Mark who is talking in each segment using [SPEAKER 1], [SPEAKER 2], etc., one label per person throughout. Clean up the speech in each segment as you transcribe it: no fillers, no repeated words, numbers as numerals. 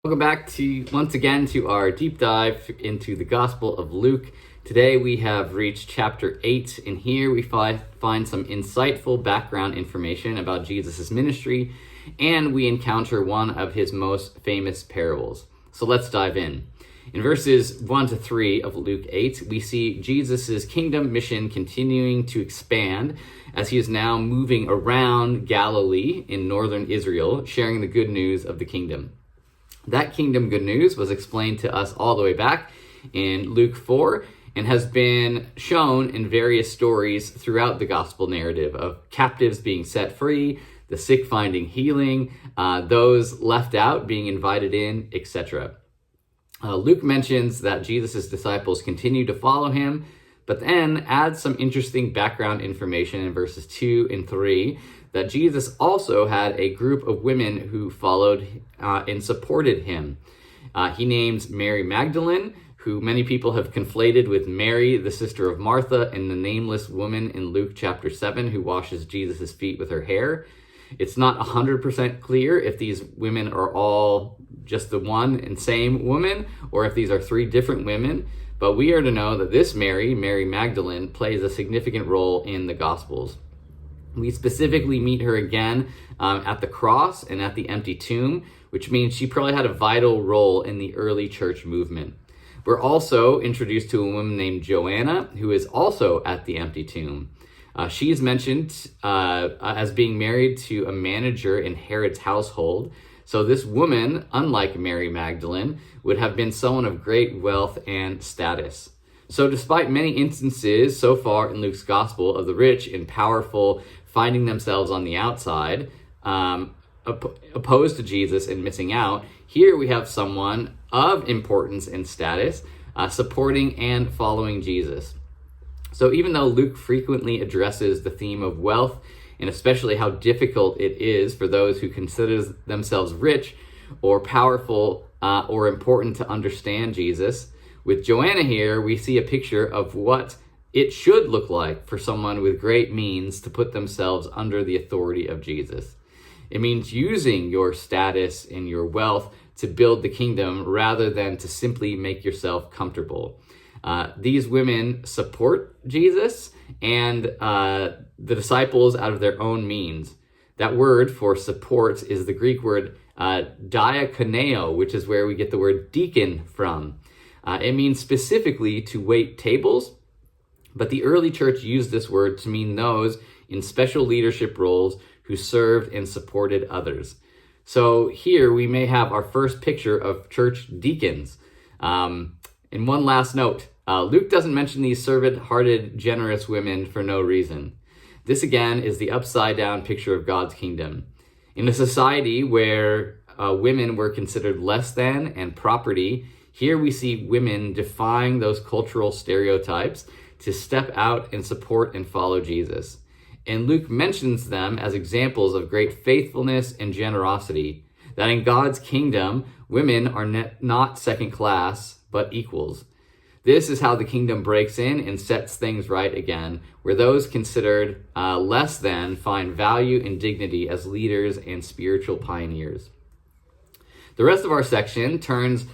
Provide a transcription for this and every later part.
[SPEAKER 1] Welcome back once again to our deep dive into the Gospel of Luke. Today we have reached chapter 8, and here we find some insightful background information about Jesus' ministry, and we encounter one of his most famous parables. So let's dive in. In verses 1 to 3 of Luke 8, we see Jesus' kingdom mission continuing to expand as he is now moving around Galilee in northern Israel, sharing the good news of the kingdom. That kingdom good news was explained to us all the way back in Luke 4 and has been shown in various stories throughout the gospel narrative of captives being set free, the sick finding healing, those left out being invited in, etc. Luke mentions that Jesus' disciples continue to follow him, but then adds some interesting background information in verses 2 and 3 that Jesus also had a group of women who followed and supported him. He names Mary Magdalene, who many people have conflated with Mary, the sister of Martha, and the nameless woman in Luke chapter 7 who washes Jesus' feet with her hair. It's not 100% clear if these women are all just the one and same woman, or if these are three different women. But we are to know that this Mary Magdalene, plays a significant role in the Gospels. We specifically meet her again at the cross and at the empty tomb, which means she probably had a vital role in the early church movement. We're also introduced to a woman named Joanna, who is also at the empty tomb. She's mentioned as being married to a manager in Herod's household. So this woman, unlike Mary Magdalene, would have been someone of great wealth and status. So despite many instances so far in Luke's gospel of the rich and powerful finding themselves on the outside, opposed to Jesus and missing out, here we have someone of importance and status supporting and following Jesus. So even though Luke frequently addresses the theme of wealth, and especially how difficult it is for those who consider themselves rich or powerful or important to understand Jesus, with Joanna here, we see a picture of what it should look like for someone with great means to put themselves under the authority of Jesus. It means using your status and your wealth to build the kingdom rather than to simply make yourself comfortable. These women support Jesus and the disciples out of their own means. That word for support is the Greek word diakoneo, which is where we get the word deacon from. It means specifically to wait tables, but the early church used this word to mean those in special leadership roles who served and supported others. So here we may have our first picture of church deacons. And one last note, Luke doesn't mention these servant-hearted, generous women for no reason. This again is the upside-down picture of God's kingdom. In a society where women were considered less than and property, here we see women defying those cultural stereotypes to step out and support and follow Jesus. And Luke mentions them as examples of great faithfulness and generosity, that in God's kingdom, women are not second class, but equals. This is how the kingdom breaks in and sets things right again, where those considered less than find value and dignity as leaders and spiritual pioneers. The rest of our section turns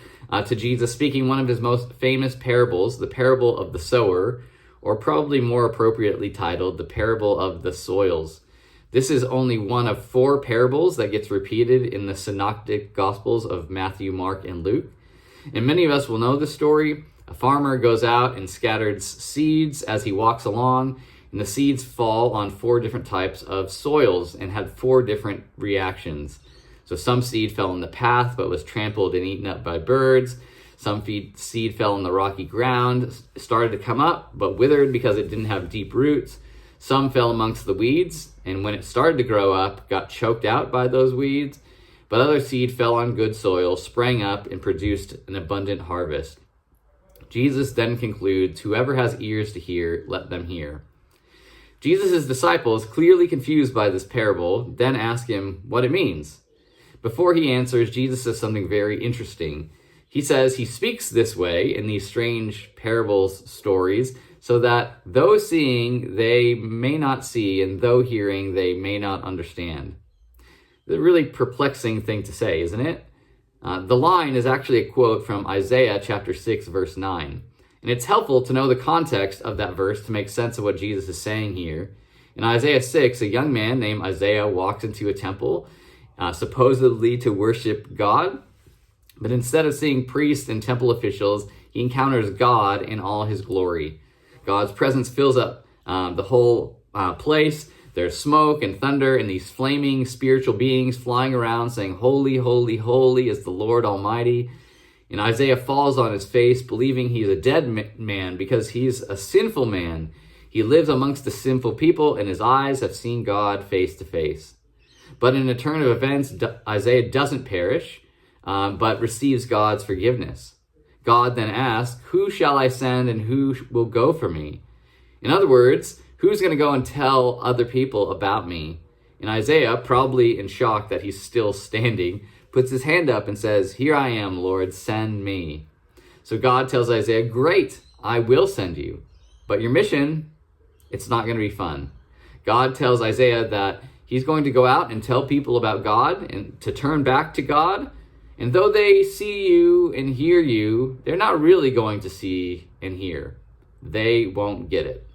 [SPEAKER 1] to Jesus speaking one of his most famous parables, the parable of the sower, or probably more appropriately titled, the parable of the soils. This is only one of 4 parables that gets repeated in the synoptic gospels of Matthew, Mark, and Luke. And many of us will know the story. A farmer goes out and scatters seeds as he walks along, and the seeds fall on 4 different types of soils and had 4 different reactions. So some seed fell in the path but was trampled and eaten up by birds. Some seed fell on the rocky ground, started to come up, but withered because it didn't have deep roots. Some fell amongst the weeds, and when it started to grow up, got choked out by those weeds. But other seed fell on good soil, sprang up, and produced an abundant harvest. Jesus then concludes, "Whoever has ears to hear, let them hear." Jesus' disciples, clearly confused by this parable, then ask him what it means. Before he answers, Jesus says something very interesting. He says he speaks this way in these strange parables stories so that though seeing, they may not see, and though hearing, they may not understand. It's a really perplexing thing to say, isn't it? The line is actually a quote from Isaiah chapter 6, verse 9. And it's helpful to know the context of that verse to make sense of what Jesus is saying here. In Isaiah 6, a young man named Isaiah walks into a temple, supposedly to worship God. But instead of seeing priests and temple officials, he encounters God in all his glory. God's presence fills up the whole place. There's smoke and thunder and these flaming spiritual beings flying around saying, "Holy, holy, holy is the Lord Almighty." And Isaiah falls on his face, believing he's a dead man because he's a sinful man. He lives amongst the sinful people, and his eyes have seen God face to face. But in a turn of events, Isaiah doesn't perish, but receives God's forgiveness. God then asks, "Who shall I send and who will go for me?" In other words, who's going to go and tell other people about me? And Isaiah, probably in shock that he's still standing, puts his hand up and says, "Here I am, Lord, send me." So God tells Isaiah, "Great, I will send you. But your mission, it's not going to be fun." God tells Isaiah that he's going to go out and tell people about God and to turn back to God. And though they see you and hear you, they're not really going to see and hear. They won't get it.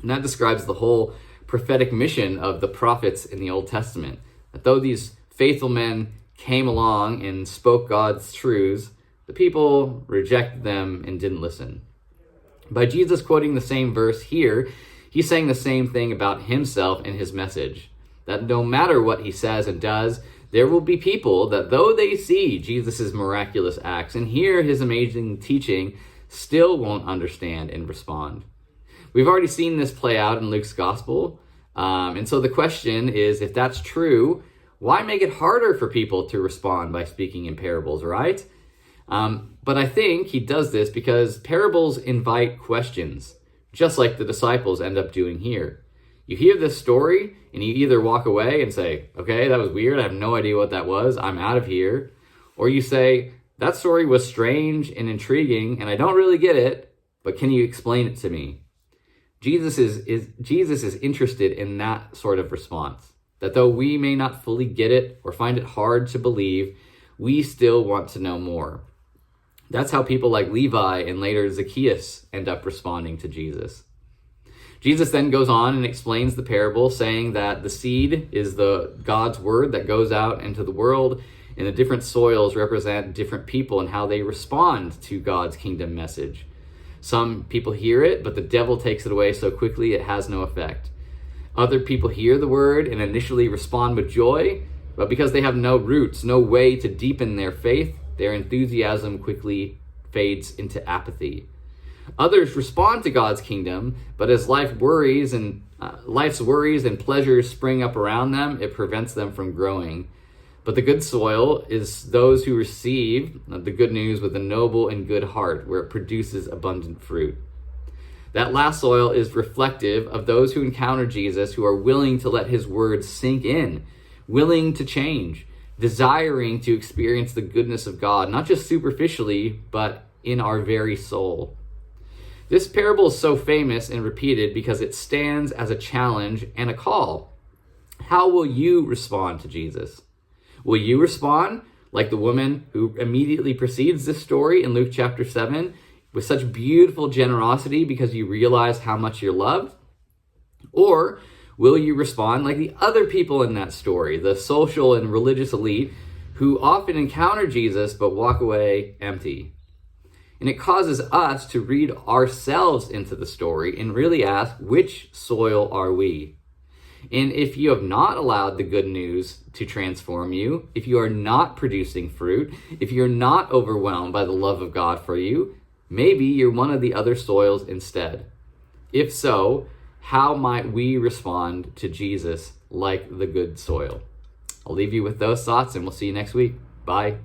[SPEAKER 1] And that describes the whole prophetic mission of the prophets in the Old Testament. That though these faithful men came along and spoke God's truths, the people rejected them and didn't listen. By Jesus quoting the same verse here, he's saying the same thing about himself and his message. That no matter what he says and does, there will be people that though they see Jesus' miraculous acts and hear his amazing teaching, still won't understand and respond. We've already seen this play out in Luke's gospel. And so the question is, if that's true, why make it harder for people to respond by speaking in parables, right? But I think he does this because parables invite questions, just like the disciples end up doing here. You hear this story and you either walk away and say, "Okay, that was weird. I have no idea what that was. I'm out of here." Or you say, "That story was strange and intriguing and I don't really get it, but can you explain it to me?" Jesus is interested in that sort of response. That though we may not fully get it or find it hard to believe, we still want to know more. That's how people like Levi and later Zacchaeus end up responding to Jesus. Jesus then goes on and explains the parable, saying that the seed is God's word that goes out into the world, and the different soils represent different people and how they respond to God's kingdom message. Some people hear it, but the devil takes it away so quickly it has no effect. Other people hear the word and initially respond with joy, but because they have no roots, no way to deepen their faith, their enthusiasm quickly fades into apathy. Others respond to God's kingdom, but as life's worries and pleasures spring up around them, it prevents them from growing. But the good soil is those who receive the good news with a noble and good heart, where it produces abundant fruit. That last soil is reflective of those who encounter Jesus, who are willing to let his words sink in, willing to change, desiring to experience the goodness of God, not just superficially, but in our very soul. This parable is so famous and repeated because it stands as a challenge and a call. How will you respond to Jesus? Will you respond like the woman who immediately precedes this story in Luke chapter 7 with such beautiful generosity because you realize how much you're loved? Or will you respond like the other people in that story, the social and religious elite who often encounter Jesus but walk away empty? And it causes us to read ourselves into the story and really ask, which soil are we? And if you have not allowed the good news to transform you, if you are not producing fruit, if you're not overwhelmed by the love of God for you, maybe you're one of the other soils instead. If so, how might we respond to Jesus like the good soil? I'll leave you with those thoughts and we'll see you next week. Bye.